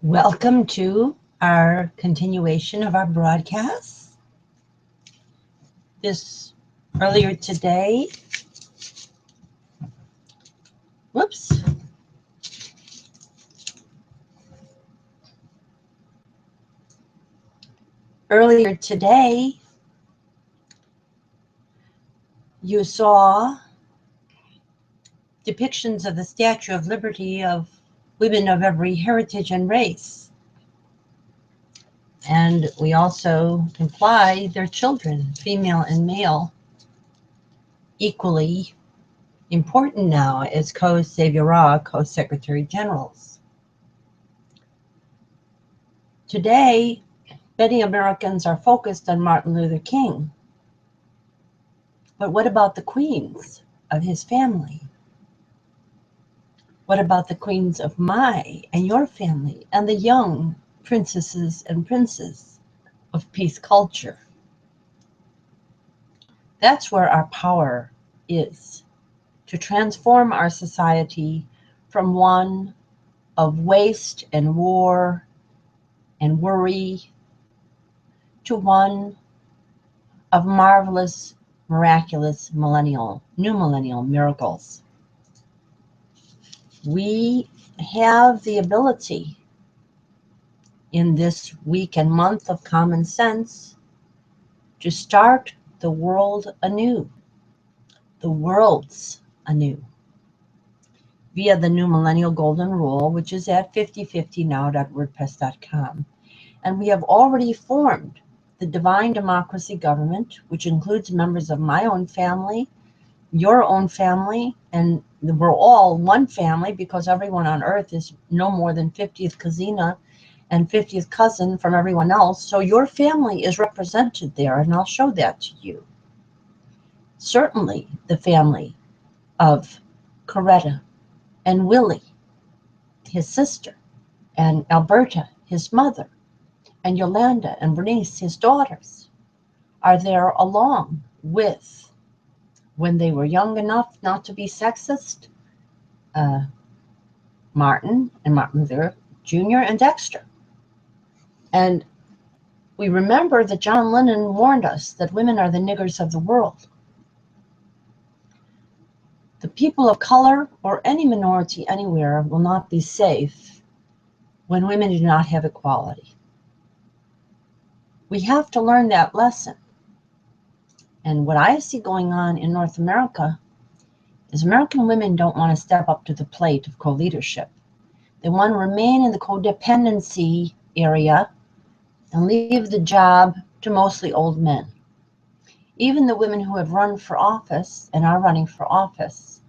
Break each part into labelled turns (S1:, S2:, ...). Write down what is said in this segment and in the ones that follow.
S1: Welcome to our continuation of our broadcast. Earlier today, you saw depictions of the Statue of Liberty of women of every heritage and race. And we also imply their children, female and male, equally important now as co-Secretary Generals. Today, many Americans are focused on Martin Luther King. But what about the queens of his family? What about the queens of my and your family and the young princesses and princes of peace culture? That's where our power is, to transform our society from one of waste and war and worry to one of marvelous, miraculous new millennial miracles. We have the ability in this week and month of common sense to start the world anew, the worlds anew, via the new millennial golden rule, which is at 5050now.wordpress.com. And we have already formed the divine democracy government, which includes members of my own family, your own family, and we're all one family because everyone on earth is no more than 50th cousina and 50th cousin from everyone else. So your family is represented there, and I'll show that to you. Certainly the family of Coretta and Willie, his sister, and Alberta, his mother, and Yolanda and Bernice, his daughters, are there along with, when they were young enough not to be sexist, Martin and Martin Luther Jr. and Dexter. And we remember that John Lennon warned us that women are the niggers of the world. The people of color or any minority anywhere will not be safe when women do not have equality. We have to learn that lesson. And what I see going on in North America is American women don't want to step up to the plate of co-leadership. They want to remain in the codependency area and leave the job to mostly old men. Even the women who have run for office and are running for office,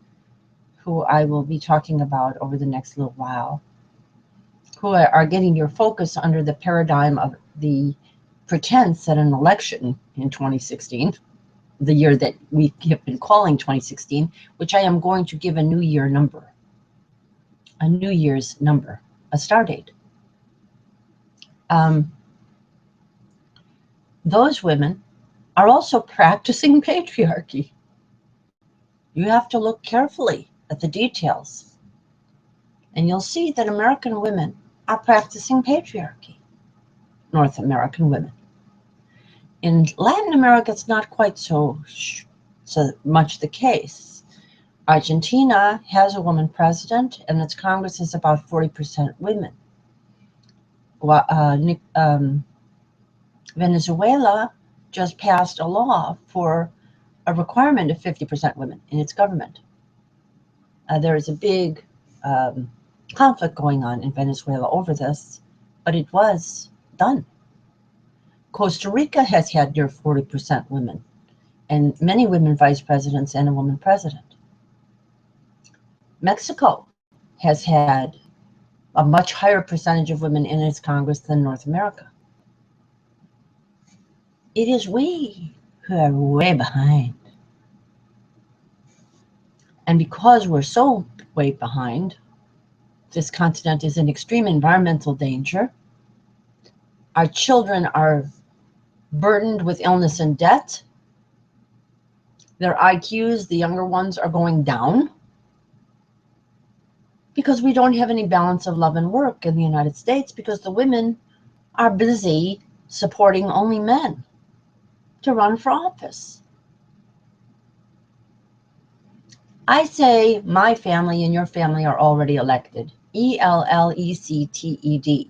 S1: who I will be talking about over the next little while, who are getting your focus under the paradigm of the pretense that an election in 2016, the year that we have been calling 2016, which I am going to give a New Year number, a New Year's number, a star date. Those women are also practicing patriarchy. You have to look carefully at the details, and you'll see that American women are practicing patriarchy, North American women. In Latin America, it's not quite so much the case. Argentina has a woman president, and its Congress is about 40% women. Venezuela just passed a law for a requirement of 50% women in its government. There is a big conflict going on in Venezuela over this, but it was done. Costa Rica has had near 40% women, and many women vice presidents and a woman president. Mexico has had a much higher percentage of women in its Congress than North America. It is we who are way behind. And because we're so way behind, this continent is in extreme environmental danger. Our children are burdened with illness and debt. Their IQs, the younger ones, are going down. because we don't have any balance of love and work in the United States, because the women are busy supporting only men to run for office. I say my family and your family are already elected, ELLECTED,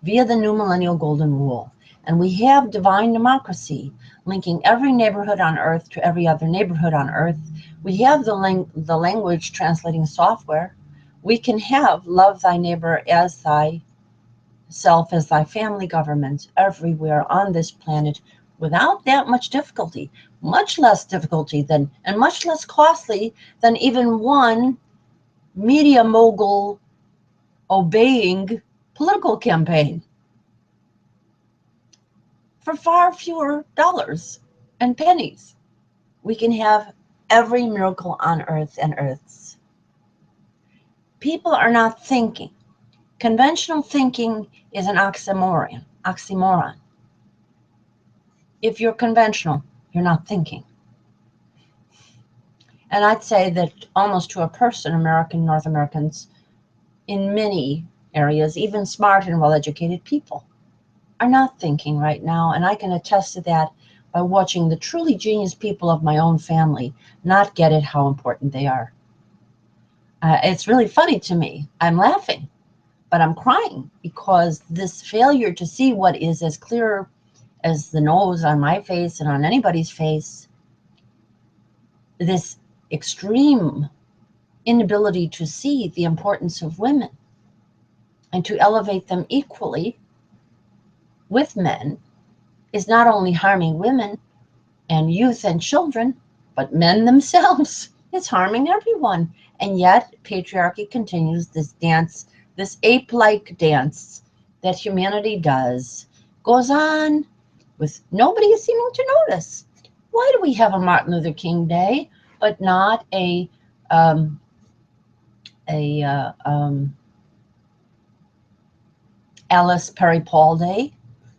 S1: via the new millennial golden rule. And we have divine democracy, linking every neighborhood on earth to every other neighborhood on earth. We have the language translating software. We can have love thy neighbor as thyself, as thy family government everywhere on this planet without that much difficulty, much less difficulty than, and much less costly than even one media mogul obeying political campaign. For far fewer dollars and pennies, we can have every miracle on earth and earths. People are not thinking. Conventional thinking is an oxymoron. If you're conventional, you're not thinking. And I'd say that almost to a person, North Americans, in many areas, even smart and well-educated people, are not thinking right now. And I can attest to that by watching the truly genius people of my own family not get it how important they are. It's really funny to me. I'm laughing, but I'm crying, because this failure to see what is as clear as the nose on my face and on anybody's face, this extreme inability to see the importance of women and to elevate them equally with men, is not only harming women and youth and children, but men themselves. It's harming everyone. And yet patriarchy continues this dance, this ape-like dance that humanity does, goes on with nobody seeming to notice. Why do we have a Martin Luther King Day, but not a Alice Perry Paul Day?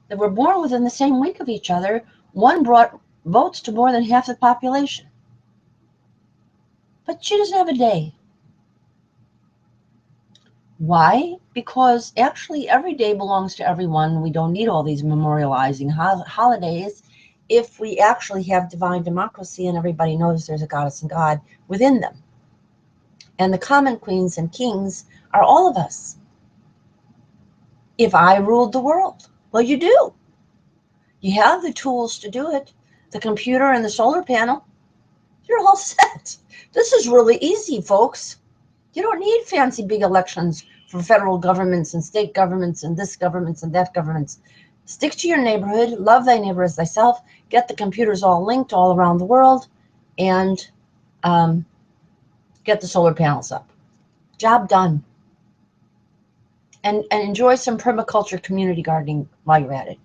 S1: They were born within the same week of each other. One brought votes to more than half the population. But she doesn't have a day. Why? Because actually every day belongs to everyone. We don't need all these memorializing holidays if we actually have divine democracy and everybody knows there's a goddess and God within them. And the common queens and kings are all of us. If I ruled the world, well, you do. You have the tools to do it. The computer and the solar panel, you're all set. This is really easy, folks. You don't need fancy big elections for federal governments and state governments and this governments and that governments. Stick to your neighborhood, love thy neighbor as thyself, get the computers all linked all around the world, and get the solar panels up. Job done. And enjoy some permaculture community gardening while you're at it.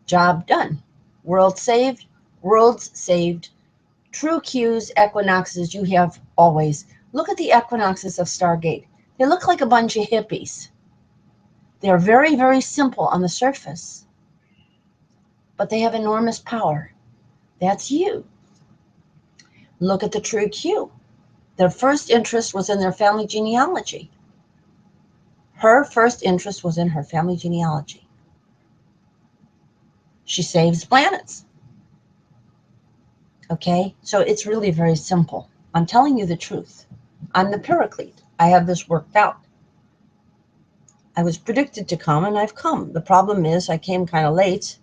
S1: Job done. World saved, worlds saved. True cues, equinoxes you have always. Look at the equinoxes of Stargate. They look like a bunch of hippies. They're very, very simple on the surface, but they have enormous power. That's you. Look at the true Q. Their first interest was in their family genealogy. Her first interest was in her family genealogy. She saves planets. Okay, so it's really very simple. I'm telling you the truth. I'm the paraclete. I have this worked out. I was predicted to come, and I've come. The problem is I came kind of late,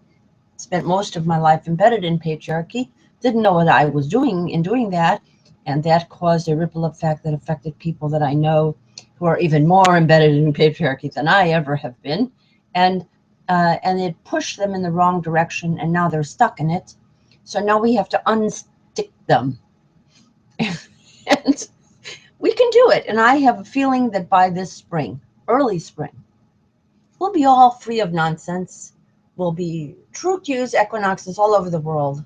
S1: spent most of my life embedded in patriarchy, didn't know what I was doing in doing that, and that caused a ripple effect that affected people that I know who are even more embedded in patriarchy than I ever have been, and it pushed them in the wrong direction, and now they're stuck in it. So now we have to unstick them. And we can do it. And I have a feeling that by this spring, early spring, we'll be all free of nonsense. We'll be true cues, equinoxes all over the world.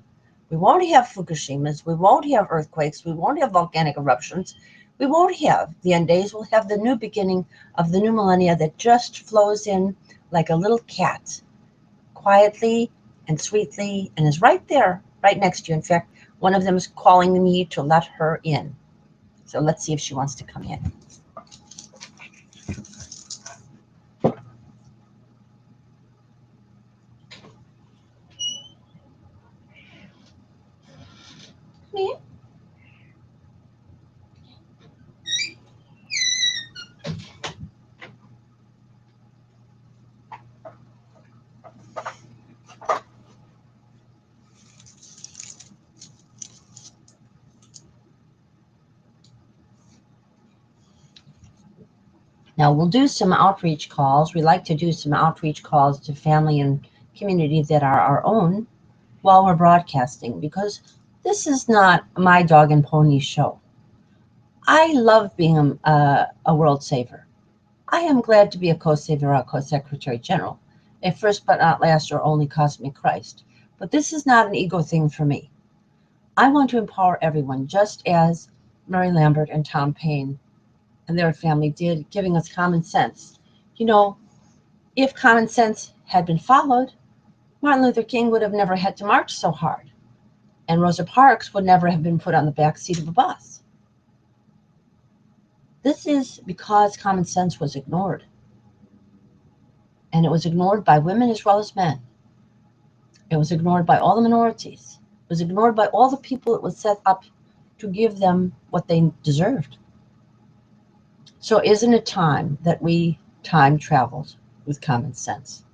S1: We won't have Fukushimas. We won't have earthquakes. We won't have volcanic eruptions. We won't have the end days. We'll have the new beginning of the new millennia that just flows in like a little cat, quietly and sweetly, and is right there, right next to you. In fact, one of them is calling me to let her in. So let's see if she wants to come in. Me? Now we'll do some outreach calls. We like to do some outreach calls to family and community that are our own while we're broadcasting, because this is not my dog and pony show. I love being a world saver. I am glad to be a co-savior or co-secretary general, a first but not last or only cosmic Christ. But this is not an ego thing for me. I want to empower everyone, just as Mary Lambert and Tom Paine and their family did, giving us common sense. You know, if common sense had been followed, Martin Luther King would have never had to march so hard, and Rosa Parks would never have been put on the back seat of a bus. This is because common sense was ignored. And it was ignored by women as well as men. It was ignored by all the minorities. It was ignored by all the people it was set up to give them what they deserved. So isn't it time that we time traveled with common sense?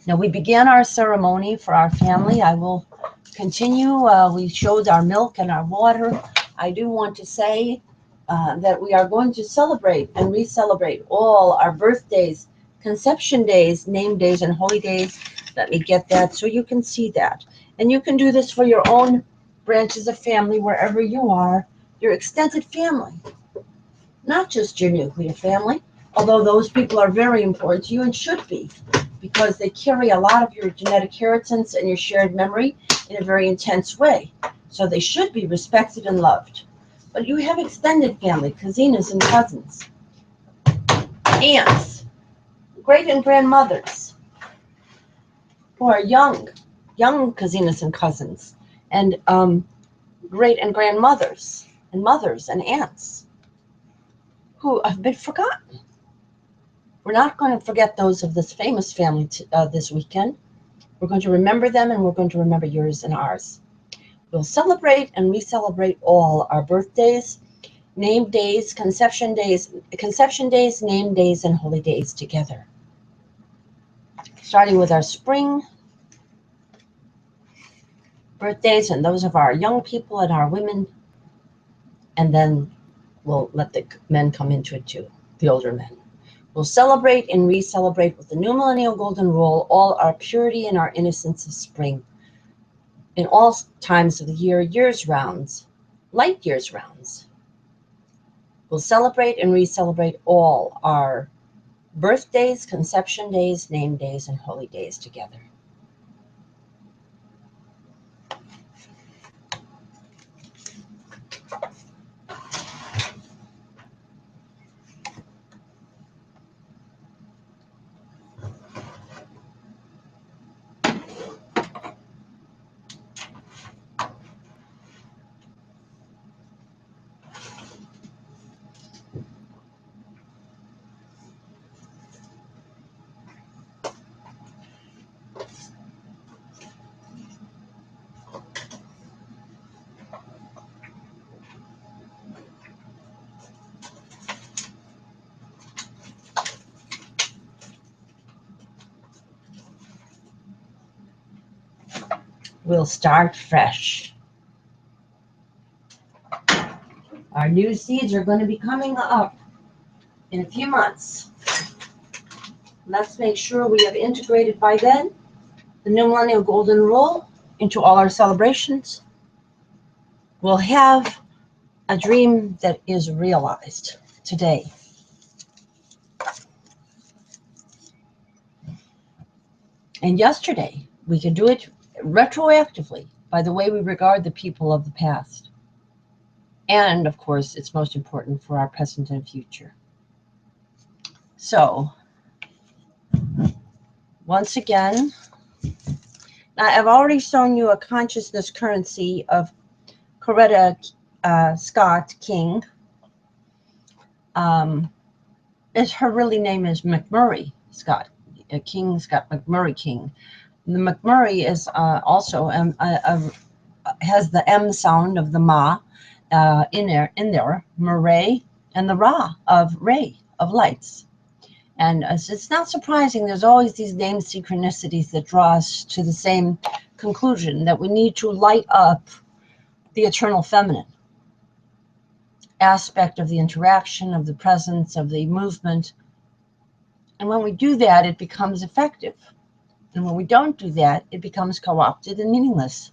S1: Now we began our ceremony for our family. I will continue. We showed our milk and our water. I do want to say that we are going to celebrate and re-celebrate all our birthdays, conception days, name days, and holy days. Let me get that so you can see that. And you can do this for your own branches of family, wherever you are, your extended family. Not just your nuclear family, although those people are very important to you and should be, because they carry a lot of your genetic inheritance and your shared memory in a very intense way. So they should be respected and loved. But you have extended family, cousins and cousins, aunts, great and grandmothers, who are young cousins and cousins, and great and grandmothers, and mothers and aunts, who have been forgotten. We're not going to forget those of this famous family this weekend. We're going to remember them, and we're going to remember yours and ours. We'll celebrate and re-celebrate all our birthdays, name days, conception days, name days, and holy days together. Starting with our spring birthdays and those of our young people and our women, and then we'll let the men come into it too, the older men. We'll celebrate and re-celebrate with the new millennial golden rule all our purity and our innocence of spring in all times of the year, years rounds, light years rounds. We'll celebrate and re-celebrate all our birthdays, conception days, name days, and holy days together. We'll start fresh. Our new seeds are going to be coming up in a few months. Let's make sure we have integrated by then the new millennial golden rule into all our celebrations. We'll have a dream that is realized today. And yesterday, we can do it retroactively by the way we regard the people of the past. And of course, it's most important for our present and future. So, once again, I've already shown you a consciousness currency of Coretta Scott King. Her really name is McMurray Scott King, Scott McMurray King. The McMurray is also a has the M sound of the ma in there, Mare, and the Ra of ray, of lights. And it's not surprising there's always these name synchronicities that draw us to the same conclusion, that we need to light up the eternal feminine aspect of the interaction, of the presence, of the movement. And when we do that, it becomes effective. And when we don't do that, it becomes co-opted and meaningless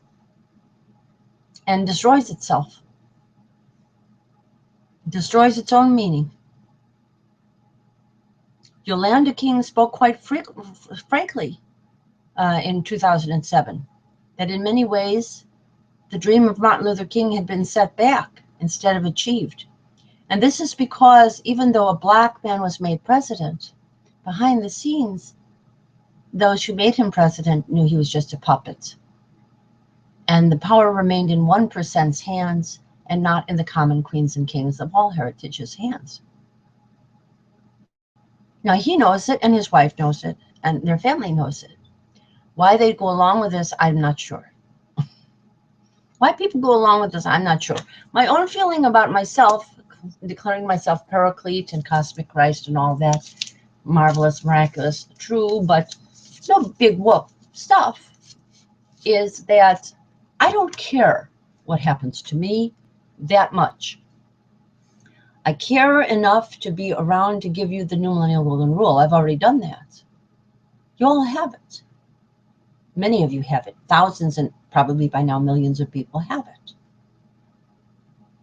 S1: and destroys itself. It destroys its own meaning. Yolanda King spoke quite frankly in 2007 that in many ways the dream of Martin Luther King had been set back instead of achieved. And this is because even though a black man was made president, behind the scenes, those who made him president knew he was just a puppet. And the power remained in 1%'s hands and not in the common queens and kings of all heritage's hands. Now, he knows it, and his wife knows it, and their family knows it. Why they go along with this, I'm not sure. Why people go along with this, I'm not sure. My own feeling about myself, declaring myself paraclete and cosmic Christ and all that, marvelous, miraculous, true, but no big whoop stuff, is that I don't care what happens to me that much. I care enough to be around to give you the new millennial golden rule. I've already done that. You all have it. Many of you have it. Thousands and probably by now millions of people have it.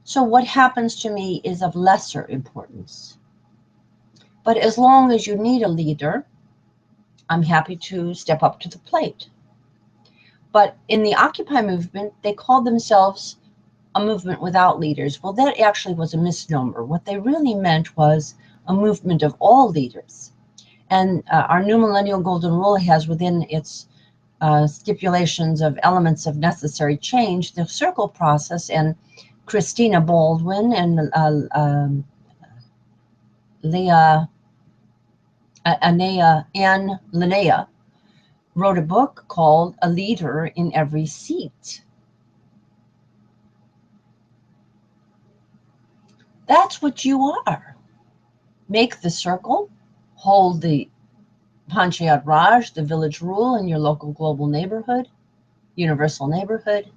S1: So what happens to me is of lesser importance. But as long as you need a leader, I'm happy to step up to the plate. But in the Occupy movement, they called themselves a movement without leaders. Well, that actually was a misnomer. What they really meant was a movement of all leaders. And our new millennial golden rule has within its stipulations of elements of necessary change the circle process, and Christina Baldwin and Anne Linnea wrote a book called A Leader in Every Seat. That's what you are. Make the circle, hold the Panchayat Raj, the village rule in your local global neighborhood, universal neighborhood.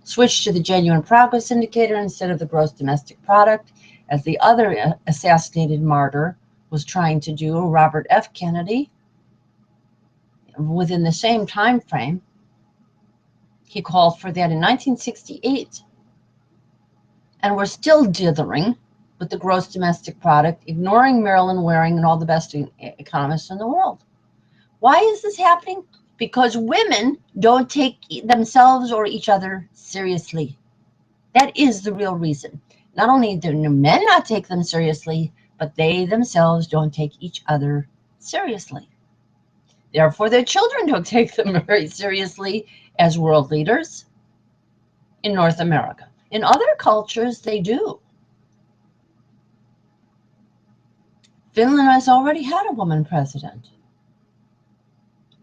S1: Switch to the genuine progress indicator instead of the gross domestic product, as the other assassinated martyr was trying to do, Robert F. Kennedy. Within the same time frame, he called for that in 1968. And we're still dithering with the gross domestic product, ignoring Marilyn Waring and all the best economists in the world. Why is this happening? Because women don't take themselves or each other seriously. That is the real reason. Not only do men not take them seriously, but they themselves don't take each other seriously. Therefore, their children don't take them very seriously as world leaders in North America. In other cultures, they do. Finland has already had a woman president.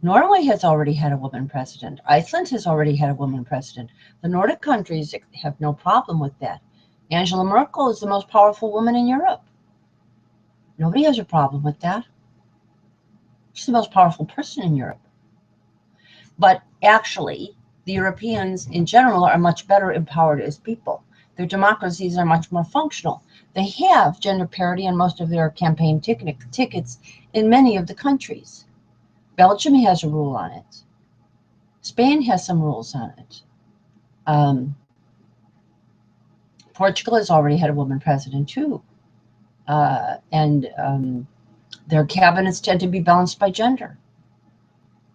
S1: Norway has already had a woman president. Iceland has already had a woman president. The Nordic countries have no problem with that. Angela Merkel is the most powerful woman in Europe. Nobody has a problem with that. She's the most powerful person in Europe. But actually, the Europeans in general are much better empowered as people. Their democracies are much more functional. They have gender parity on most of their campaign tickets in many of the countries. Belgium has a rule on it. Spain has some rules on it. Portugal has already had a woman president too. Their cabinets tend to be balanced by gender.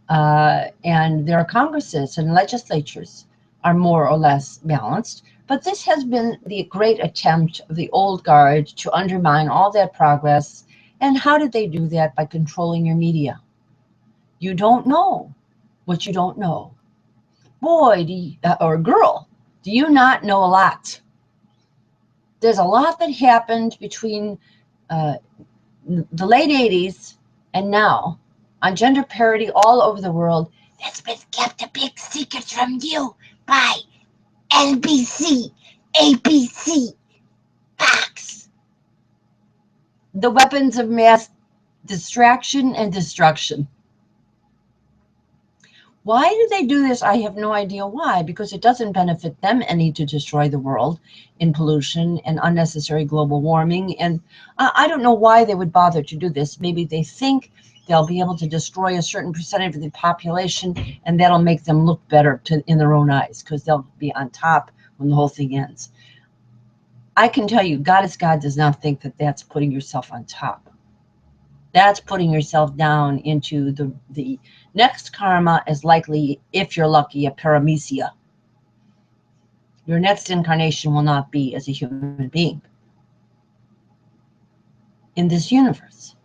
S1: And their congresses and legislatures are more or less balanced. But this has been the great attempt of the old guard to undermine all that progress. And how did they do that? By controlling your media. You don't know what you don't know. Boy, or girl, do you not know a lot? There's a lot that happened between the late 80s and now on gender parity all over the world that's been kept a big secret from you by NBC, ABC, Fox. The weapons of mass distraction and destruction. Why do they do this? I have no idea why, because it doesn't benefit them any to destroy the world in pollution and unnecessary global warming. And I don't know why they would bother to do this. Maybe they think they'll be able to destroy a certain percentage of the population, and that'll make them look better in their own eyes, because they'll be on top when the whole thing ends. I can tell you, Goddess God does not think that that's putting yourself on top. That's putting yourself down into the next karma is likely, if you're lucky, a paramecia. Your next incarnation will not be as a human being in this universe.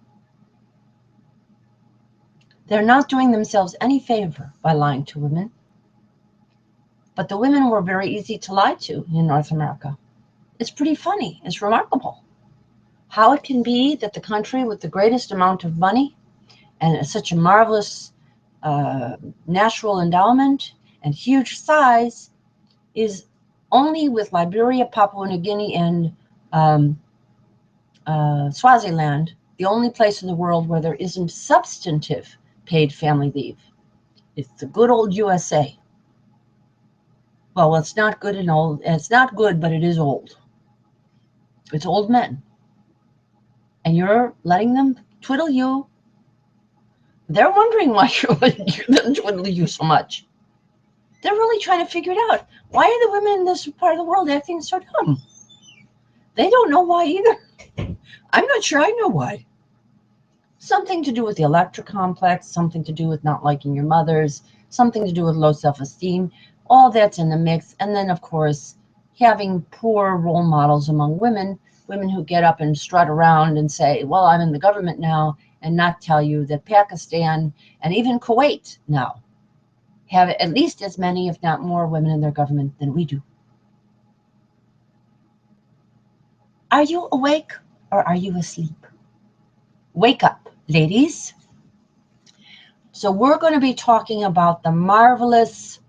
S1: They're not doing themselves any favor by lying to women. But the women were very easy to lie to in North America. It's pretty funny. It's remarkable how it can be that the country with the greatest amount of money and such a marvelous natural endowment and huge size is only with Liberia, Papua New Guinea, and Swaziland, the only place in the world where there isn't substantive paid family leave. It's the good old USA. Well, it's not good and old. It's not good, but it is old. It's old men. And you're letting them twiddle you. They're wondering why you're letting them twiddle you so much. They're really trying to figure it out. Why are the women in this part of the world acting so dumb? They don't know why either. I'm not sure I know why. Something to do with the electric complex, something to do with not liking your mothers, something to do with low self-esteem. All that's in the mix. And then, of course, having poor role models among women who get up and strut around and say, well, I'm in the government now, and not tell you that Pakistan and even Kuwait now have at least as many, if not more, women in their government than we do. Are you awake or are you asleep? Wake up, ladies. So we're going to be talking about the marvelous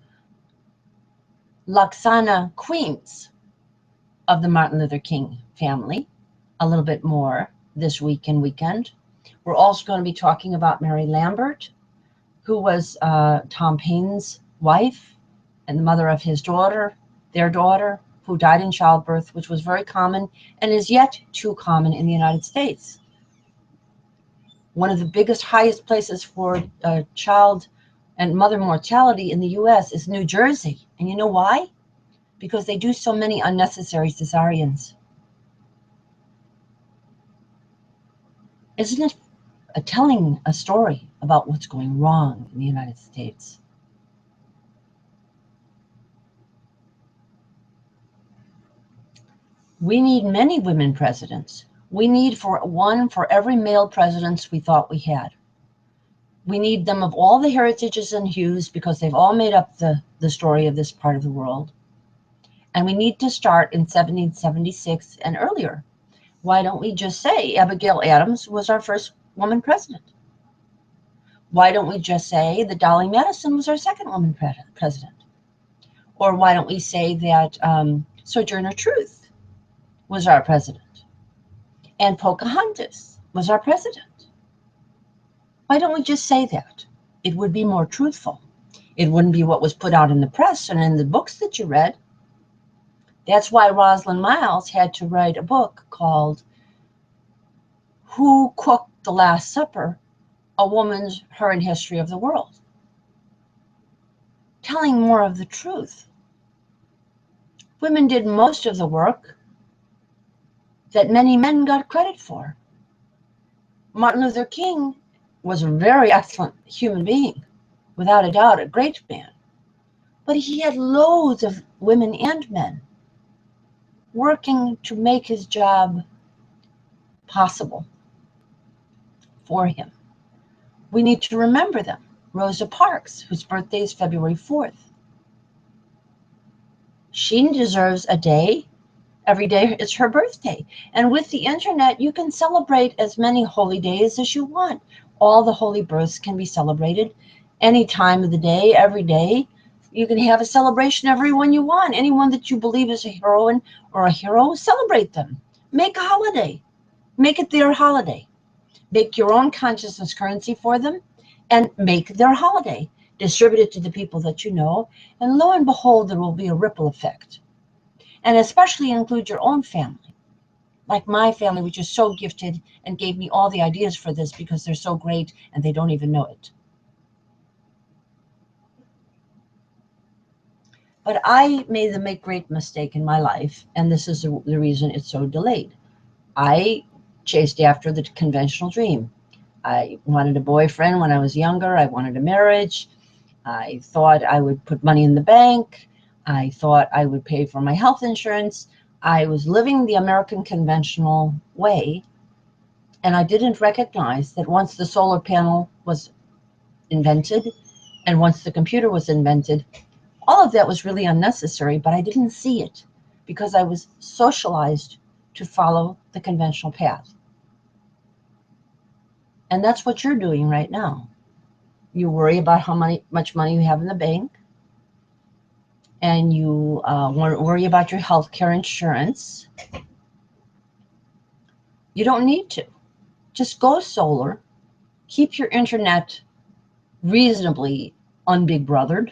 S1: Laksana queens of the Martin Luther King family a little bit more this week and weekend. We're also going to be talking about Mary Lambert, who was Tom Paine's wife and the mother of his daughter, their daughter, who died in childbirth, which was very common and is yet too common in the United States. One of the biggest, highest places for child and mother mortality in the U.S. is New Jersey. And you know why? Because they do so many unnecessary cesareans. Isn't it telling a story about what's going wrong in the United States? We need many women presidents. We need one for every male presidents we thought we had. We need them of all the heritages and hues, because they've all made up the story of this part of the world. And we need to start in 1776 and earlier. Why don't we just say Abigail Adams was our first woman president? Why don't we just say that Dolly Madison was our second woman president? Or why don't we say that Sojourner Truth was our president and Pocahontas was our president? Why don't we just say that? It would be more truthful. It wouldn't be what was put out in the press and in the books that you read. That's why Rosalind Miles had to write a book called Who Cooked the Last Supper? A Woman's Her and History of the World, telling more of the truth. Women did most of the work that many men got credit for. Martin Luther King was a very excellent human being, without a doubt, a great man. But he had loads of women and men working to make his job possible for him. We need to remember them. Rosa Parks, whose birthday is February 4th. She deserves a day. Every day is her birthday. And with the internet, you can celebrate as many holy days as you want. All the holy births can be celebrated any time of the day, every day. You can have a celebration of everyone you want. Anyone that you believe is a heroine or a hero, celebrate them. Make a holiday. Make it their holiday. Make your own consciousness currency for them and make their holiday. Distribute it to the people that you know, and lo and behold, there will be a ripple effect. And especially include your own family. Like my family, which is so gifted and gave me all the ideas for this because they're so great and they don't even know it. But I made the great mistake in my life, and this is the reason it's so delayed. I chased after the conventional dream. I wanted a boyfriend when I was younger. I wanted a marriage. I thought I would put money in the bank. I thought I would pay for my health insurance. I was living the American conventional way, and I didn't recognize that once the solar panel was invented and once the computer was invented, all of that was really unnecessary, but I didn't see it because I was socialized to follow the conventional path. And that's what you're doing right now. You worry about how much money you have in the bank, and you worry about your health care insurance. You don't need to. Just go solar. Keep your internet reasonably unbig brothered.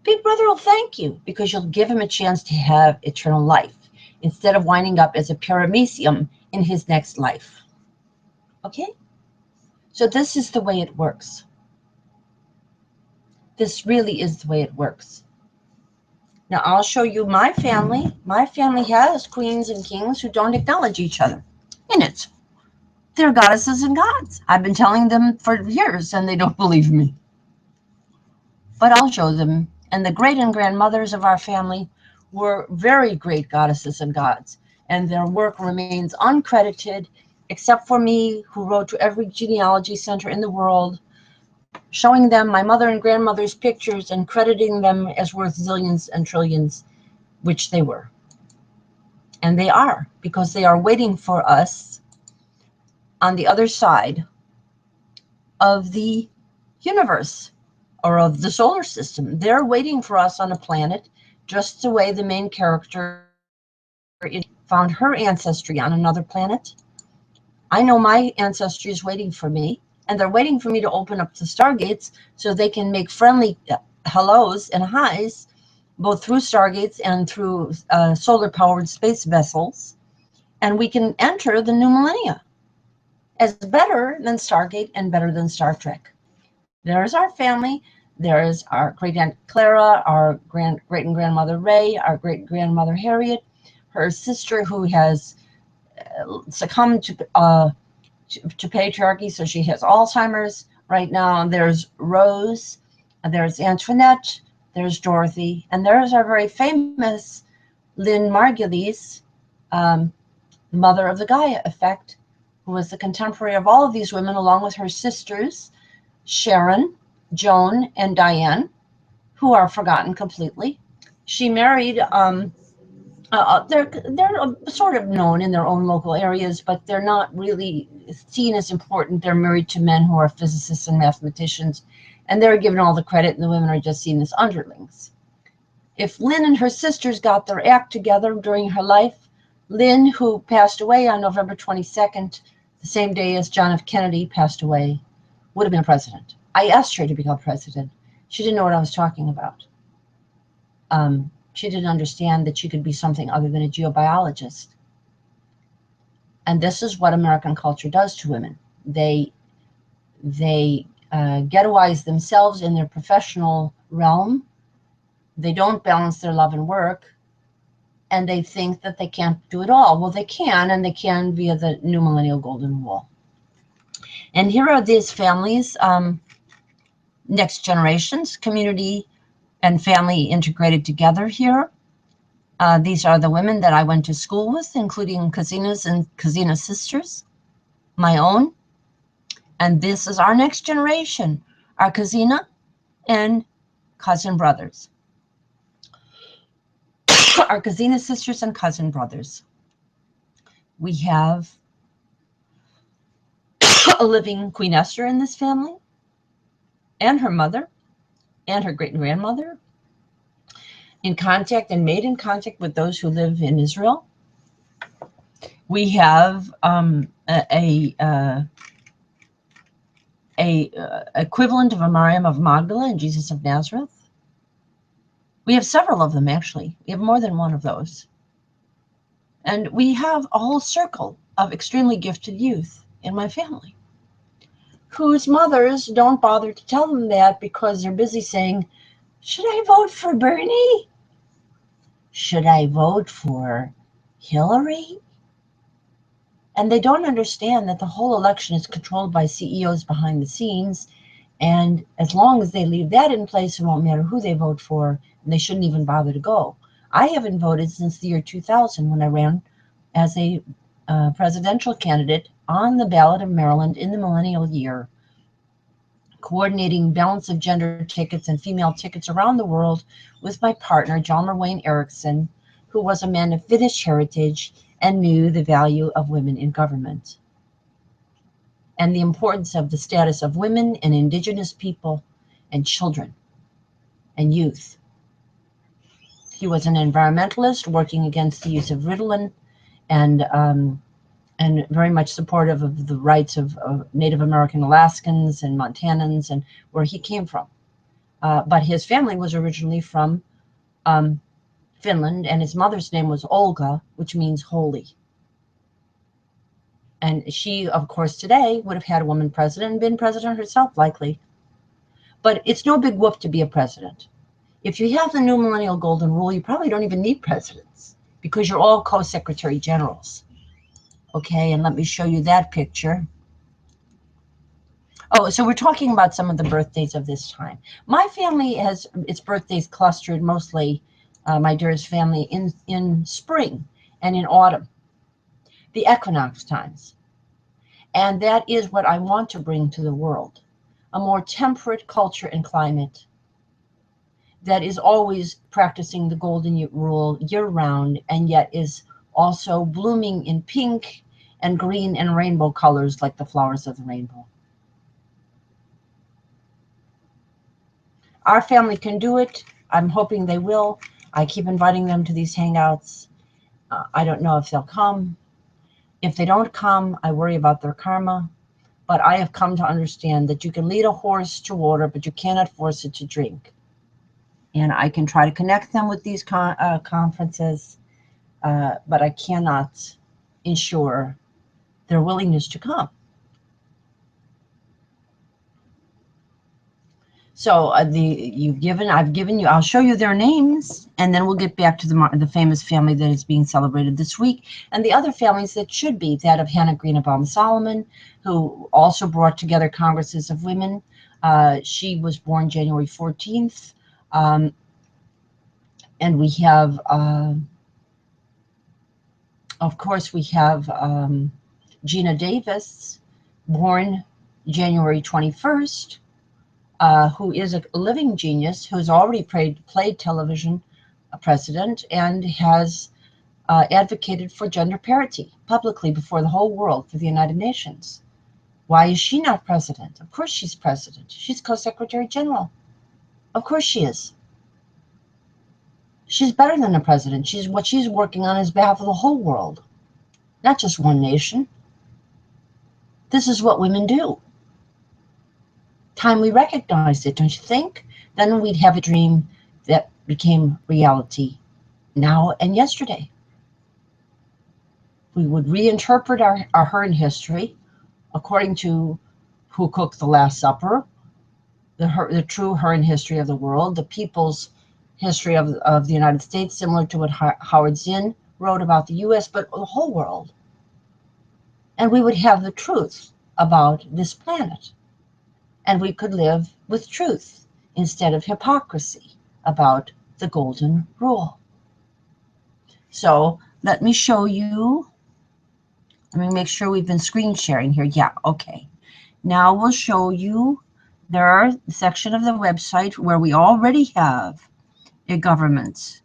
S1: Big Brother will thank you because you'll give him a chance to have eternal life instead of winding up as a paramecium in his next life. Okay? So this is the way it works. This really is the way it works. Now I'll show you my family. My family has queens and kings who don't acknowledge each other in it. They're goddesses and gods. I've been telling them for years and they don't believe me. But I'll show them. And the great and grandmothers of our family were very great goddesses and gods. And their work remains uncredited, except for me, who wrote to every genealogy center in the world, showing them my mother and grandmother's pictures and crediting them as worth zillions and trillions, which they were. And they are, because they are waiting for us on the other side of the universe or of the solar system. They're waiting for us on a planet, just the way the main character found her ancestry on another planet. I know my ancestry is waiting for me, and they're waiting for me to open up the stargates so they can make friendly hellos and highs, both through stargates and through solar-powered space vessels, and we can enter the new millennia as better than Stargate and better than Star Trek. There's our family. There's our great-aunt Clara, our great-and-grandmother Ray, our great-grandmother Harriet, her sister who has succumbed to patriarchy, so she has Alzheimer's right now. There's Rose, there's Antoinette, there's Dorothy, and there's our very famous Lynn Margulies, mother of the Gaia effect, who was the contemporary of all of these women, along with her sisters, Sharon, Joan, and Diane, who are forgotten completely. She married, they're sort of known in their own local areas, but they're not really seen as important. They're married to men who are physicists and mathematicians, and they're given all the credit, and the women are just seen as underlings. If Lynn and her sisters got their act together during her life, Lynn, who passed away on November 22nd, the same day as John F. Kennedy passed away, would have been a president. I asked her to become president. She didn't know what I was talking about. She didn't understand that she could be something other than a geobiologist. And this is what American culture does to women. They ghettoize themselves in their professional realm. They don't balance their love and work. And they think that they can't do it all. Well, they can, and they can via the new millennial golden rule. And here are these families, next generations, community and family integrated together here. These are the women that I went to school with, including Kazinas and Kazina sisters, my own. And this is our next generation, our Kazina and cousin brothers. Our Kazina sisters and cousin brothers. We have a living Queen Esther in this family and her mother. and her great-grandmother in contact and made in contact with those who live in Israel. We have equivalent of a Mariam of Magdala and Jesus of Nazareth. We have several of them, actually. We have more than one of those. And we have a whole circle of extremely gifted youth in my family whose mothers don't bother to tell them that because they're busy saying, should I vote for Bernie? Should I vote for Hillary? And they don't understand that the whole election is controlled by CEOs behind the scenes. And as long as they leave that in place, it won't matter who they vote for, and they shouldn't even bother to go. I haven't voted since the year 2000 when I ran as a presidential candidate on the ballot of Maryland in the millennial year, coordinating balance of gender tickets and female tickets around the world with my partner, Hjalmar Wayne Erickson, who was a man of Finnish heritage and knew the value of women in government and the importance of the status of women and indigenous people and children and youth. He was an environmentalist working against the use of Ritalin and very much supportive of the rights of Native American Alaskans and Montanans and where he came from. But his family was originally from Finland, and his mother's name was Olga, which means holy. And she, of course, today would have had a woman president and been president herself, likely. But it's no big whoop to be a president. If you have the new millennial golden rule, you probably don't even need presidents because you're all co-secretary generals. Okay, and let me show you that picture. Oh, so we're talking about some of the birthdays of this time. My family has its birthdays clustered mostly, my dearest family, in spring and in autumn, the equinox times. And that is what I want to bring to the world, a more temperate culture and climate that is always practicing the golden rule year-round and yet is also blooming in pink and green and rainbow colors like the flowers of the rainbow. Our family can do it. I'm hoping they will. I keep inviting them to these hangouts. I don't know if they'll come. If they don't come, I worry about their karma. But I have come to understand that you can lead a horse to water, but you cannot force it to drink. And I can try to connect them with these conferences, but I cannot ensure their willingness to come. So I've given you, I'll show you their names, and then we'll get back to the famous family that is being celebrated this week, and the other families that should be, that of Hannah Greenebaum Solomon, who also brought together congresses of women. She was born January 14th, and we have, of course, we have Gina Davis, born January 21st, who is a living genius, who's already played television president and has advocated for gender parity publicly before the whole world for the United Nations. Why is she not president? Of course she's president. She's co-secretary general. Of course she is. She's better than a president. What she's working on is behalf of the whole world, not just one nation. This is what women do. Time we recognized it, don't you think? Then we'd have a dream that became reality now and yesterday. We would reinterpret our her in history according to Who Cooked the Last Supper, the true her in history of the world, the people's history of the United States, similar to what Howard Zinn wrote about the U.S., but the whole world. And we would have the truth about this planet. And we could live with truth instead of hypocrisy about the golden rule. So let me show you. Let me make sure we've been screen sharing here. Yeah, okay. Now we'll show you their section of the website where we already have a government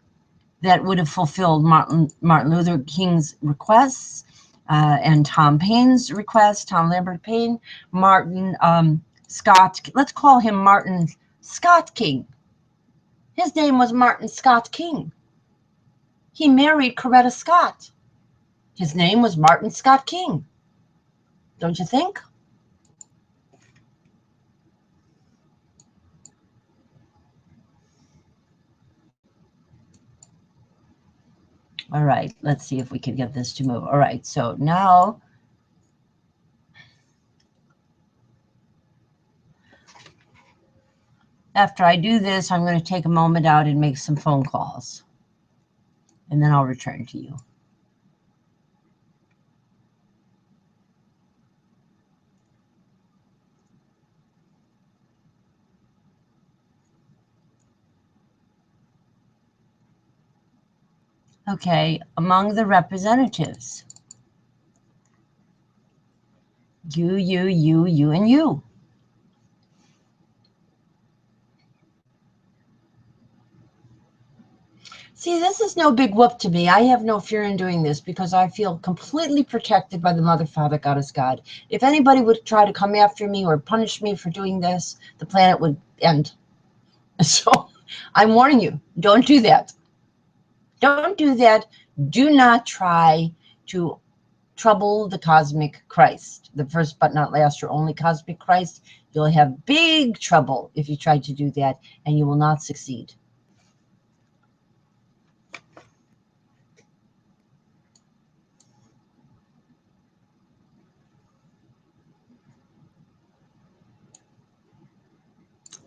S1: that would have fulfilled Martin Luther King's requests and Tom Paine's requests, Tom Lambert Paine, Martin Scott, let's call him Martin Scott King, His name was Martin Scott King. He married Coretta Scott. His name was Martin Scott King. Don't you think? All right, let's see if we can get this to move. All right, so now after I do this, I'm going to take a moment out and make some phone calls, and then I'll return to you. Okay, among the representatives, you, and you. See, this is no big whoop to me. I have no fear in doing this because I feel completely protected by the Mother, Father, Goddess, God. If anybody would try to come after me or punish me for doing this, the planet would end. So I'm warning you, don't do that. Don't do that. Do not try to trouble the cosmic Christ, the first but not last or only cosmic Christ. You'll have big trouble if you try to do that, and you will not succeed.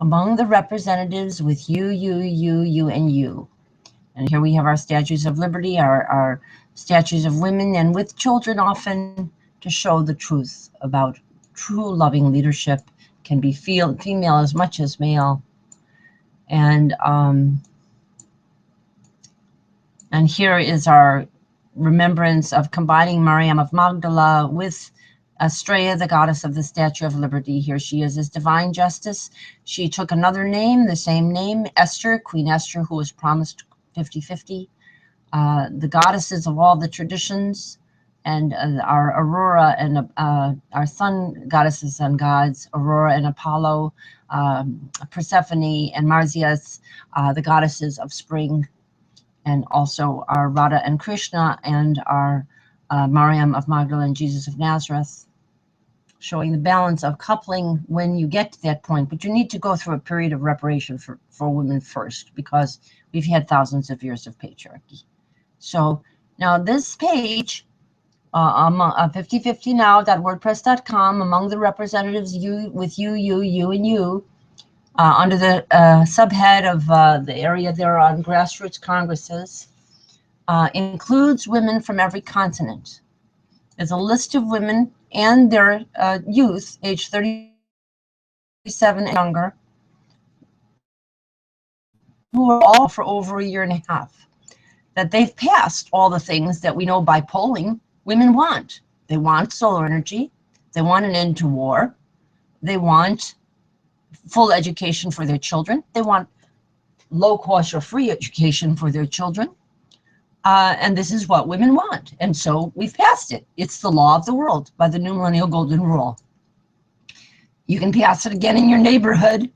S1: Among the representatives with you, and you. And here we have our statues of liberty, our statues of women, and with children often to show the truth about true loving leadership can be female as much as male. And here is our remembrance of combining Mariam of Magdala with Estrella, the goddess of the Statue of Liberty. Here she is as divine justice. She took another name, the same name, Esther, Queen Esther, who was promised 50-50. The goddesses of all the traditions, and our Aurora and our sun goddesses and gods, Aurora and Apollo, Persephone and Marsyas, the goddesses of spring, and also our Radha and Krishna, and our Mariam of Magdala and Jesus of Nazareth, showing the balance of coupling when you get to that point. But you need to go through a period of reparation for women first, because we've had thousands of years of patriarchy. So now this page, 50/50 now.wordpress.com, among the representatives, you, and you, under the subhead of the area there on grassroots congresses, includes women from every continent. There's a list of women and their youth, age 37 and younger, who are all for over a year and a half, that they've passed all the things that we know by polling women want. They want solar energy. They want an end to war. They want full education for their children. They want low cost or free education for their children. And this is what women want. And so we've passed it. It's the law of the world by the new millennial golden rule. You can pass it again in your neighborhood,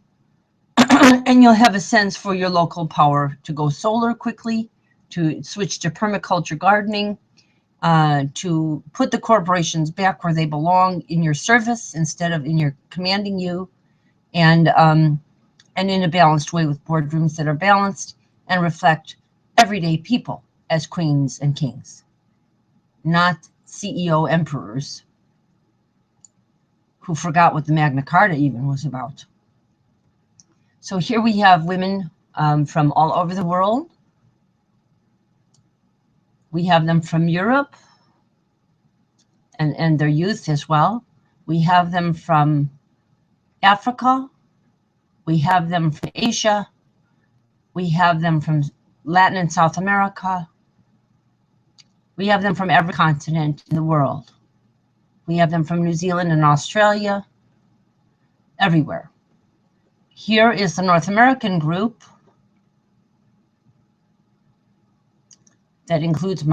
S1: and you'll have a sense for your local power to go solar quickly, to switch to permaculture gardening, to put the corporations back where they belong, in your service instead of in your commanding you, and in a balanced way, with boardrooms that are balanced and reflect everyday people as queens and kings, not CEO emperors who forgot what the Magna Carta even was about. So here we have women from all over the world. We have them from Europe and their youth as well. We have them from Africa. We have them from Asia. We have them from Latin and South America. We have them from every continent in the world. We have them from New Zealand and Australia, everywhere. Here is the North American group that includes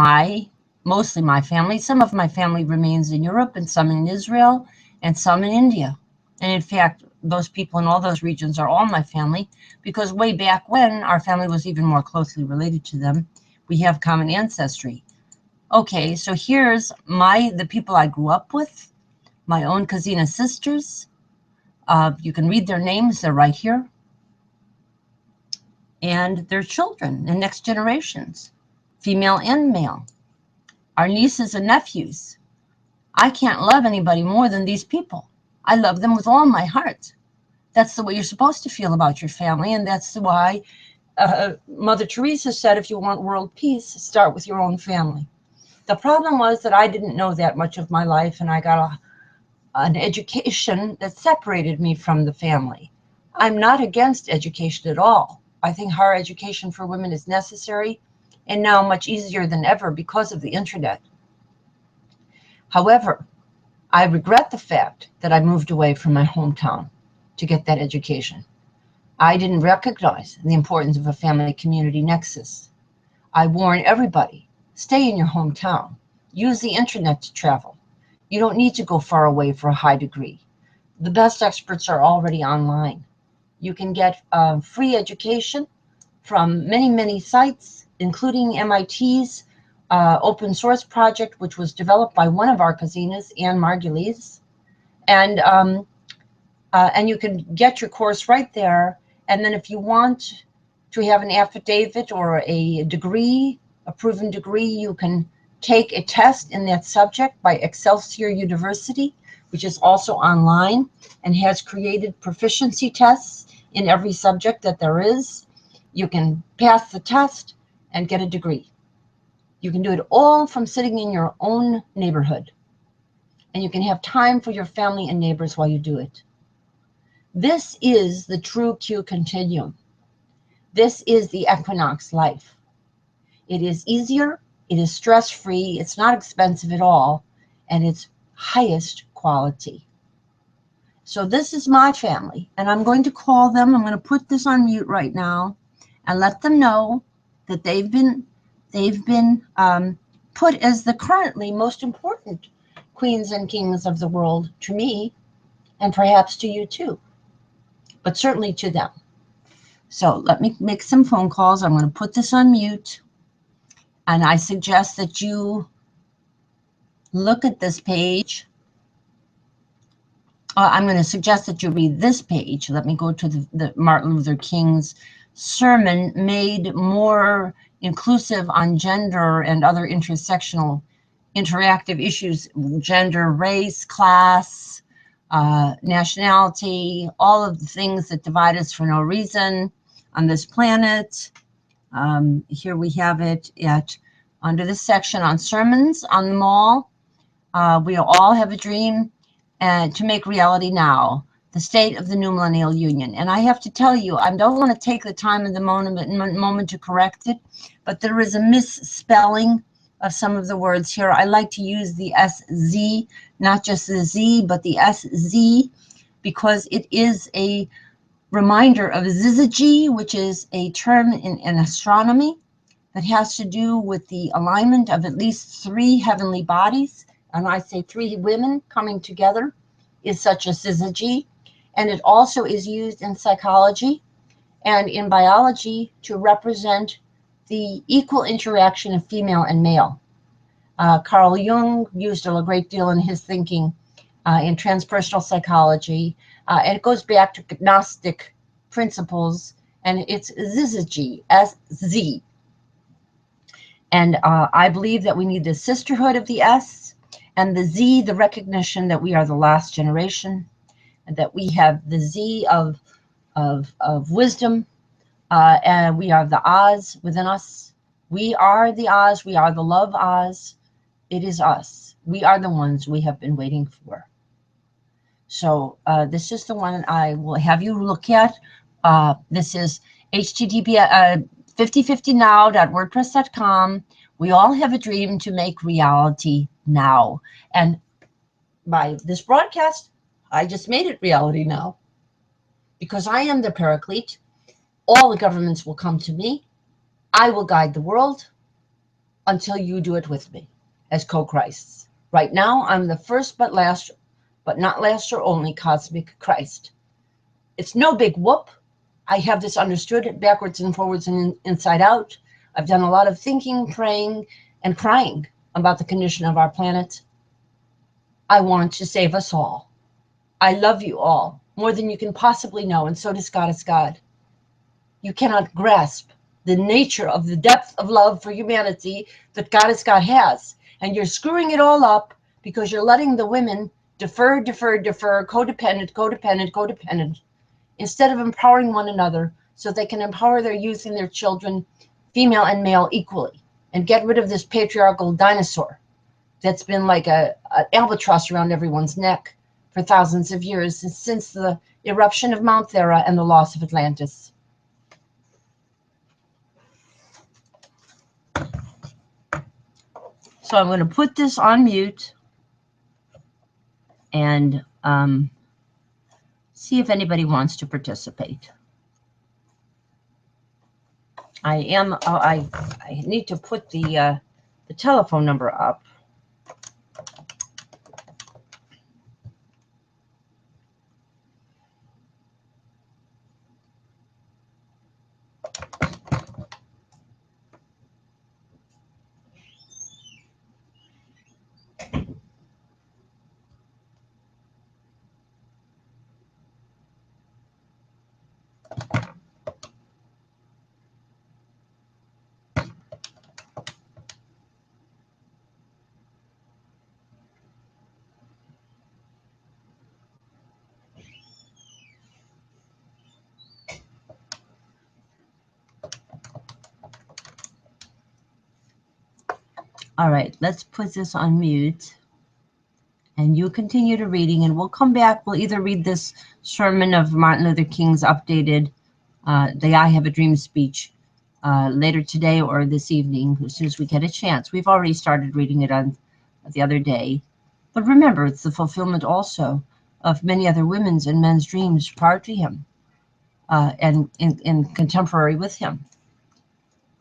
S1: mostly my family. Some of my family remains in Europe, and some in Israel, and some in India. And in fact, those people in all those regions are all my family, because way back when our family was even more closely related to them. We have common ancestry. Okay, so here's the people I grew up with, my own Kazina sisters. You can read their names, they're right here. And their children, the next generations, female and male. Our nieces and nephews. I can't love anybody more than these people. I love them with all my heart. That's the way you're supposed to feel about your family, and that's why Mother Teresa said, if you want world peace, start with your own family. The problem was that I didn't know that much of my life, and I got an education that separated me from the family. I'm not against education at all. I think higher education for women is necessary, and now much easier than ever because of the internet. However, I regret the fact that I moved away from my hometown to get that education. I didn't recognize the importance of a family community nexus. I warn everybody, stay in your hometown. Use the internet to travel. You don't need to go far away for a high degree. The best experts are already online. You can get free education from many, many sites, including MIT's open source project, which was developed by one of our Kazinas, Anne Margulies. And you can get your course right there. And then if you want to have an affidavit or a degree, a proven degree, you can take a test in that subject by Excelsior University, which is also online and has created proficiency tests in every subject that there is. You can pass the test and get a degree. You can do it all from sitting in your own neighborhood. And you can have time for your family and neighbors while you do it. This is the true Q continuum. This is the equinox life. It is easier, it is stress-free, it's not expensive at all, and it's highest quality. So this is my family, and I'm going to call them. I'm going to put this on mute right now and let them know that they've been put as the currently most important queens and kings of the world to me, and perhaps to you too, but certainly to them. So let me make some phone calls. I'm going to put this on mute, and I suggest that you look at this page. I'm going to suggest that you read this page. Let me go to the Martin Luther King's sermon, made more inclusive on gender and other intersectional interactive issues, gender, race, class, nationality, all of the things that divide us for no reason on this planet. Here we have it under this section on sermons on the mall. We all have a dream to make reality now, the state of the new millennial union. And I have to tell you, I don't want to take the time of the moment to correct it, but there is a misspelling of some of the words here. I like to use the SZ, not just the Z, but the SZ, because it is a reminder of syzygy, which is a term in astronomy that has to do with the alignment of at least 3 heavenly bodies. And I say 3 women coming together is such a syzygy. And it also is used in psychology and in biology to represent the equal interaction of female and male. Carl Jung used a great deal in his thinking in transpersonal psychology. And it goes back to Gnostic principles, and it's syzygy, SZ. And I believe that we need the sisterhood of the S, and the Z, the recognition that we are the last generation, and that we have the Z of wisdom, and we are the Oz within us. We are the Oz, we are the love Oz. It is us. We are the ones we have been waiting for. So this is the one I will have you look at. This is http 5050now.wordpress.com. We all have a dream to make reality now. And by this broadcast, I just made it reality now. Because I am the paraclete. All the governments will come to me. I will guide the world until you do it with me as co-Christs. Right now, I'm the first but not last or only cosmic Christ. It's no big whoop. I have this understood backwards and forwards and inside out. I've done a lot of thinking, praying, and crying about the condition of our planet. I want to save us all. I love you all more than you can possibly know, and so does Goddess God. You cannot grasp the nature of the depth of love for humanity that Goddess God has, and you're screwing it all up because you're letting the women defer, codependent, instead of empowering one another so they can empower their youth and their children, female and male, equally, and get rid of this patriarchal dinosaur that's been like an albatross around everyone's neck for thousands of years since the eruption of Mount Thera and the loss of Atlantis. So I'm going to put this on mute and see if anybody wants to participate. I need to put the telephone number up. All right, let's put this on mute. And you continue to reading, and we'll come back. We'll either read this sermon of Martin Luther King's updated, the I Have a Dream speech later today or this evening, as soon as we get a chance. We've already started reading it on the other day. But remember, it's the fulfillment also of many other women's and men's dreams prior to him and in contemporary with him.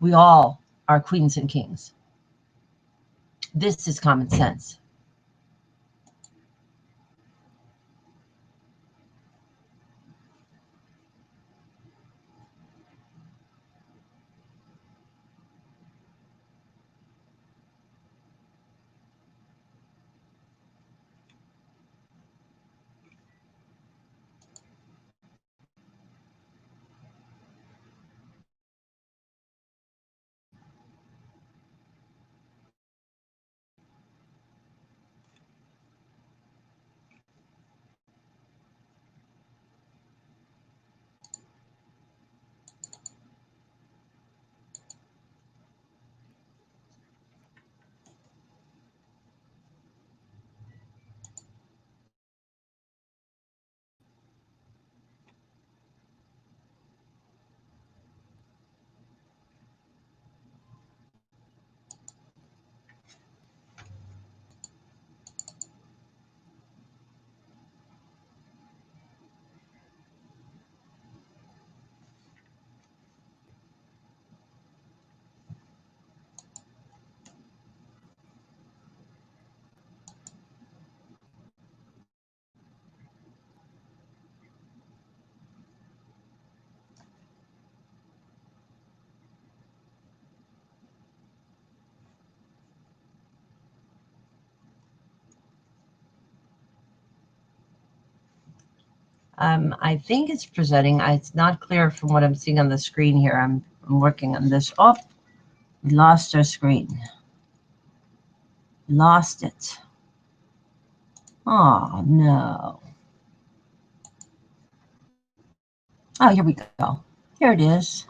S1: We all are queens and kings. This is common sense. I think it's presenting. It's not clear from what I'm seeing on the screen here. I'm working on this. Oh, we lost our screen. Lost it. Oh, no. Oh, here we go. Here it is.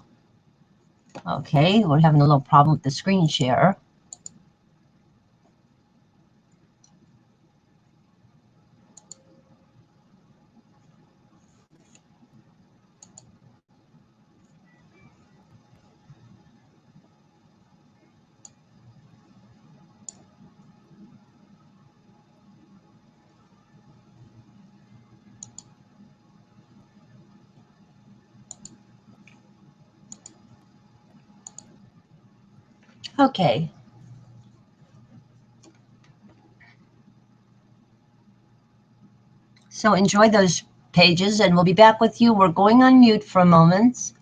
S1: Okay, we're having a little problem with the screen share. Okay. So enjoy those pages, and we'll be back with you. We're going on mute for a moment.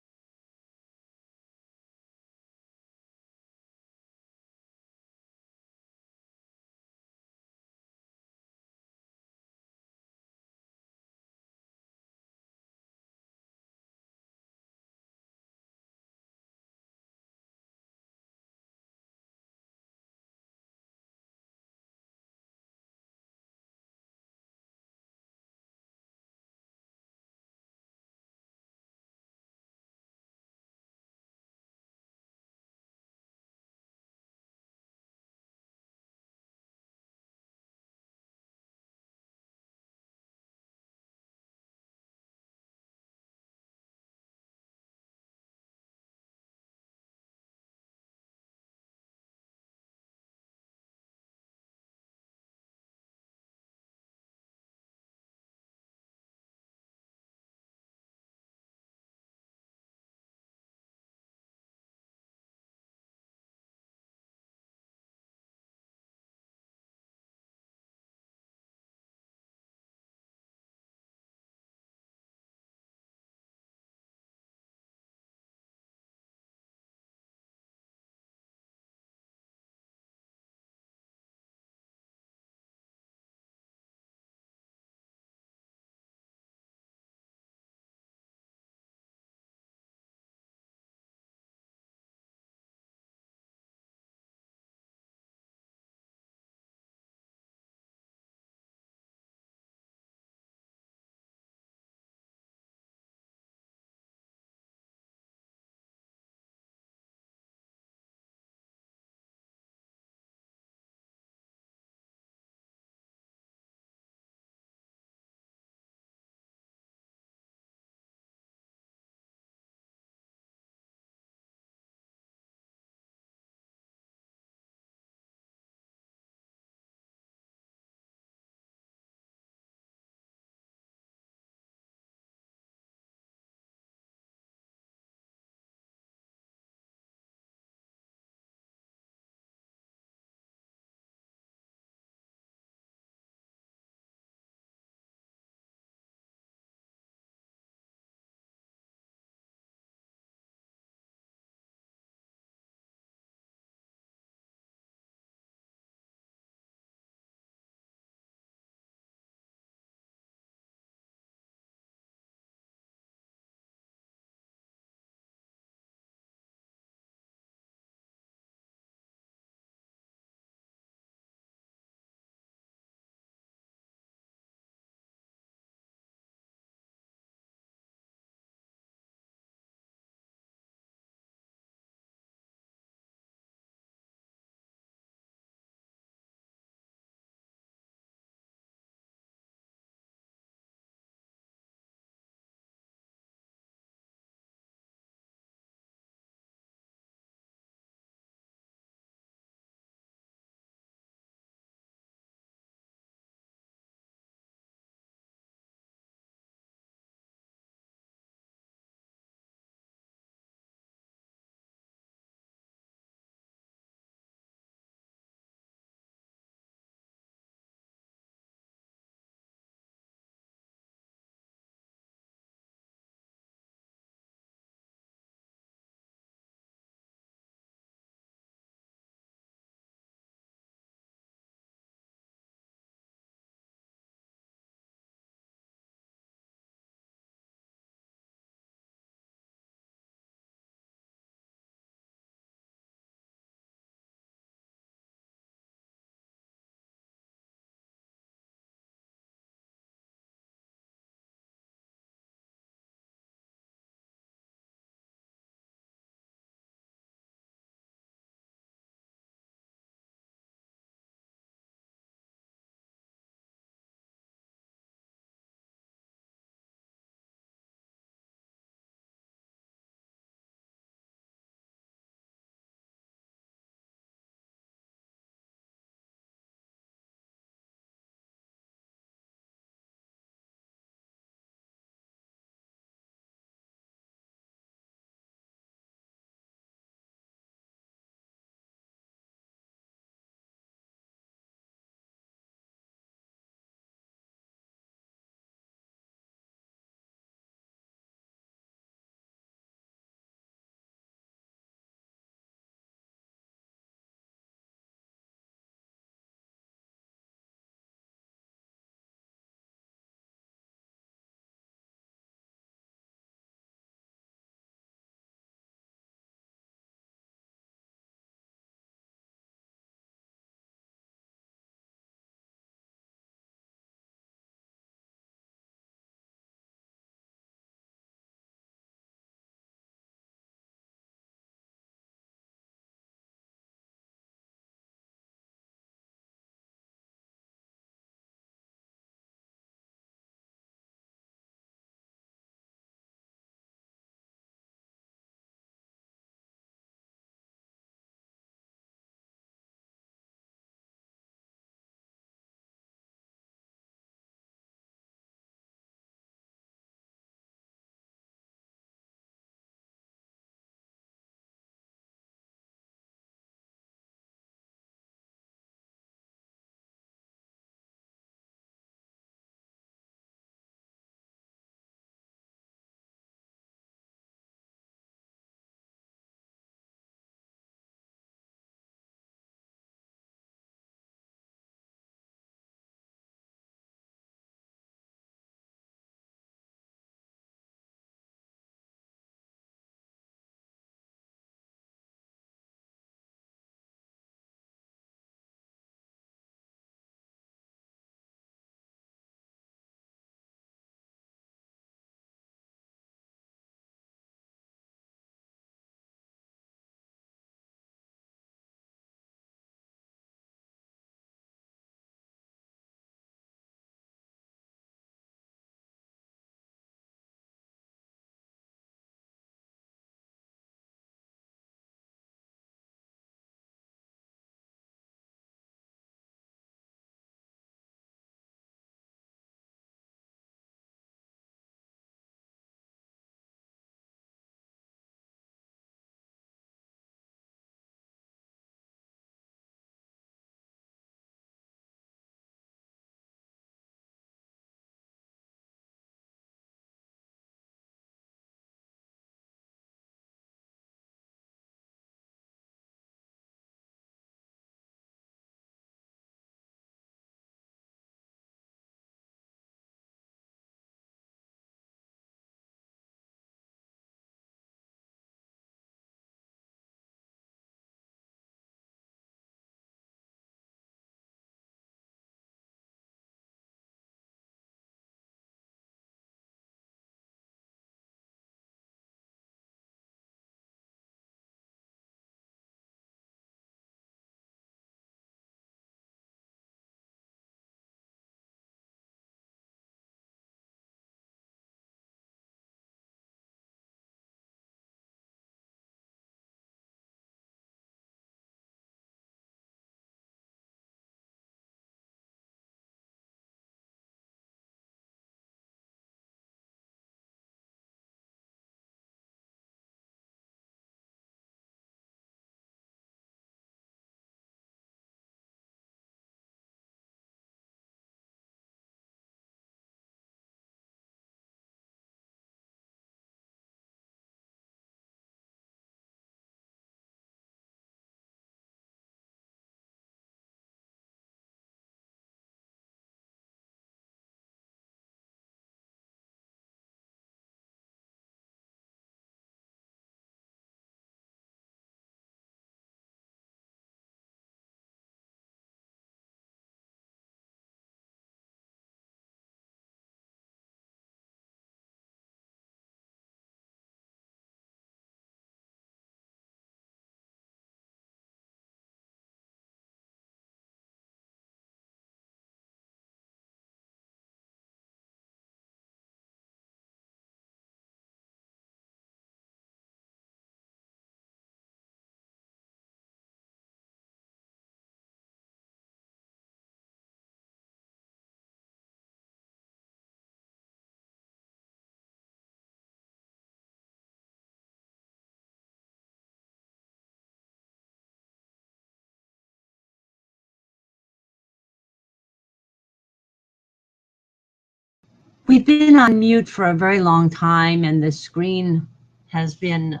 S1: We've been on mute for a very long time, and the screen has been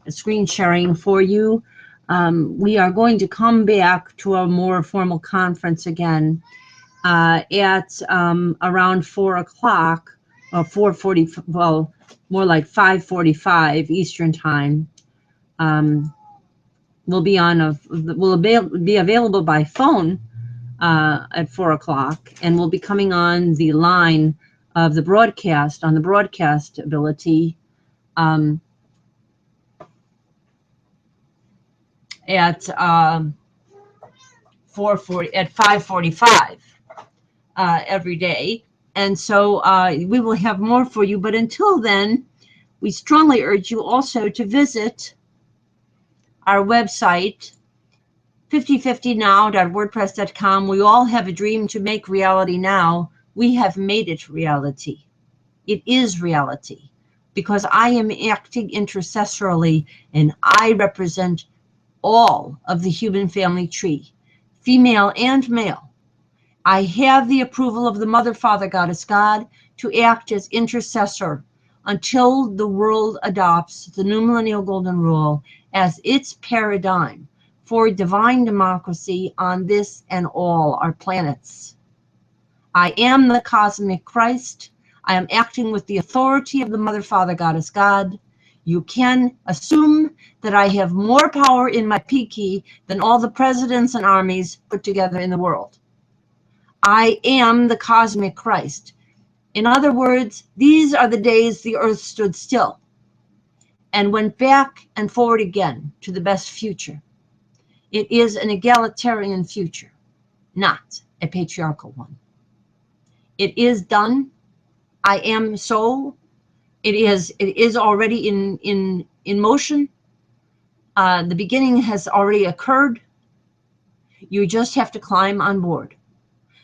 S1: screen sharing for you. We are going to come back to a more formal conference again at around 4 o'clock, or 4:40, well, more like 5:45 Eastern time. We'll be on we'll be available by phone at 4 o'clock, and we'll be coming on the line of the broadcast on the broadcast ability at 5:45 every day. And so we will have more for you. But until then, we strongly urge you also to visit our website, 5050now.wordpress.com. We all have a dream to make reality now. We have made it reality. It is reality, because I am acting intercessorally, and I represent all of the human family tree, female and male. I have the approval of the Mother, Father, Goddess, God to act as intercessor until the world adopts the new millennial golden rule as its paradigm for divine democracy on this and all our planets. I am the cosmic Christ. I am acting with the authority of the Mother, Father, Goddess, God. You can assume that I have more power in my P-key than all the presidents and armies put together in the world. I am the cosmic Christ. In other words, these are the days the earth stood still and went back and forward again to the best future. It is an egalitarian future, not a patriarchal one. It is done. I am so. It is already in motion. The beginning has already occurred. You just have to climb on board.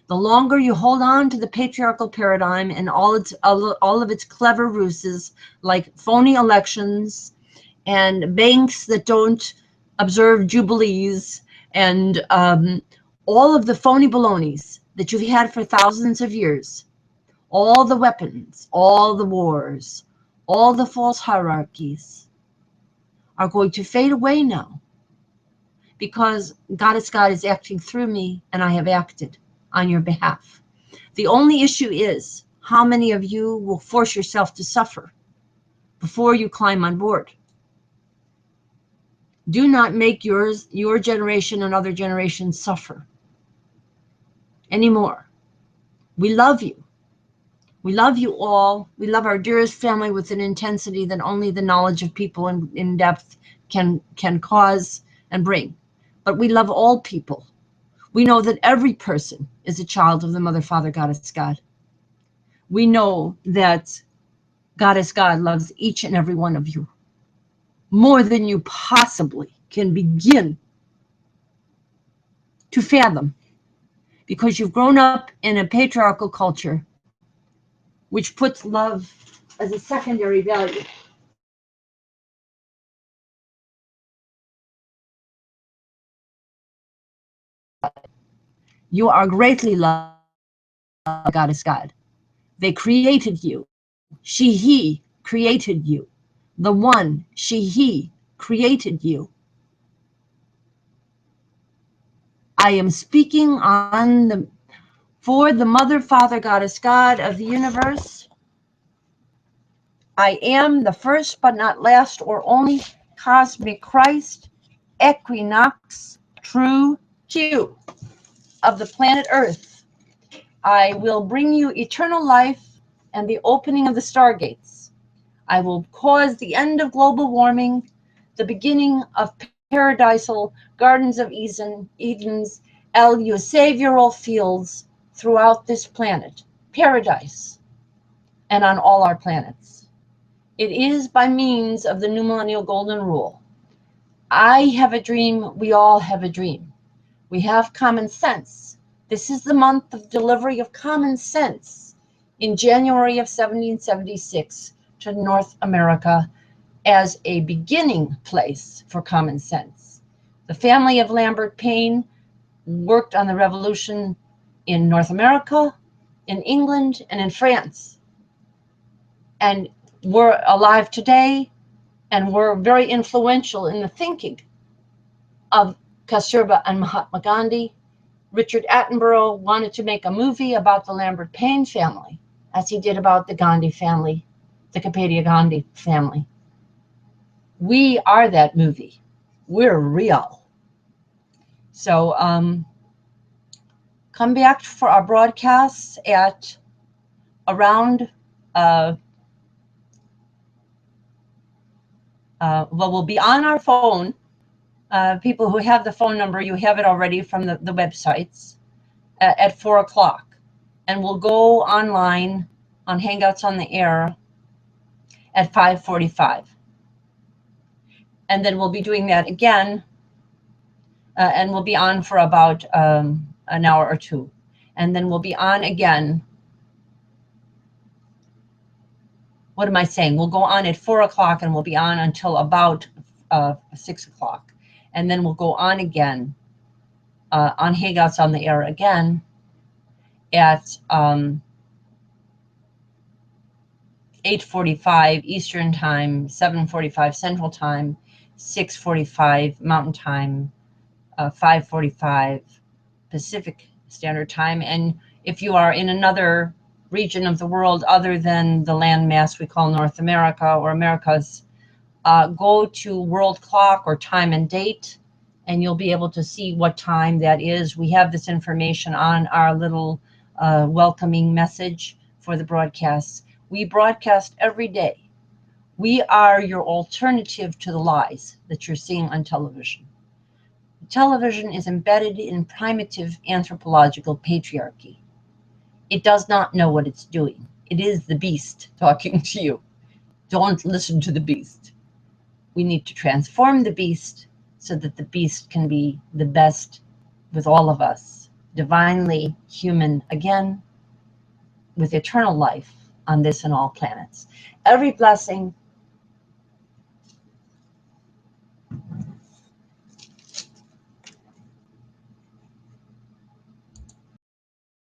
S1: The longer you hold on to the patriarchal paradigm and all of its clever ruses, like phony elections and banks that don't observe jubilees and all of the phony balonies that you've had for thousands of years, all the weapons, all the wars, all the false hierarchies are going to fade away now, because Goddess God is acting through me, and I have acted on your behalf. The only issue is how many of you will force yourself to suffer before you climb on board. Do not make your generation and other generations suffer anymore. We love you. We love you all. We love our dearest family with an intensity that only the knowledge of people in depth can cause and bring. But we love all people. We know that every person is a child of the Mother, Father, Goddess, God. We know that Goddess God loves each and every one of you more than you possibly can begin to fathom, because you've grown up in a patriarchal culture which puts love as a secondary value. You are greatly loved by Goddess God. They created you. She, he created you. The one, she, he created you. I am speaking for the Mother, Father, Goddess, God of the universe. I am the first but not last or only cosmic Christ, equinox, true Q of the planet Earth. I will bring you eternal life and the opening of the stargates. I will cause the end of global warming, the beginning of paradisal gardens of Eden's behavioral fields throughout this planet, paradise, and on all our planets. It is by means of the new millennial golden rule. I have a dream, we all have a dream. We have common sense. This is the month of delivery of common sense in January of 1776 to North America as a beginning place for common sense. The family of Lambert Paine worked on the revolution in North America, in England, and in France. And we're alive today, and we're very influential in the thinking of Kasturba and Mahatma Gandhi. Richard Attenborough wanted to make a movie about the Lambert Payne family, as he did about the Gandhi family, the Kapadia Gandhi family. We are that movie. We're real. So come back for our broadcasts at around, well, we'll be on our phone. People who have the phone number, you have it already from the websites, at 4 o'clock. And we'll go online on Hangouts on the Air at 5:45. And then we'll be doing that again, and we'll be on for about an hour or two. And then we'll be on again. What am I saying? We'll go on at 4 o'clock, and we'll be on until about 6 o'clock. And then we'll go on again on Hangouts on the Air again at 8:45 Eastern Time, 7:45 Central Time, 6:45 Mountain Time, 5:45 Pacific Standard Time. And if you are in another region of the world other than the landmass we call North America or Americas, go to World Clock or Time and Date, and you'll be able to see what time that is. We have this information on our little welcoming message for the broadcasts. We broadcast every day. We are your alternative to the lies that you're seeing on television. Television is embedded in primitive anthropological patriarchy. It does not know what it's doing. It is the beast talking to you. Don't listen to the beast. We need to transform the beast so that the beast can be the best with all of us, divinely human again, with eternal life on this and all planets. Every blessing,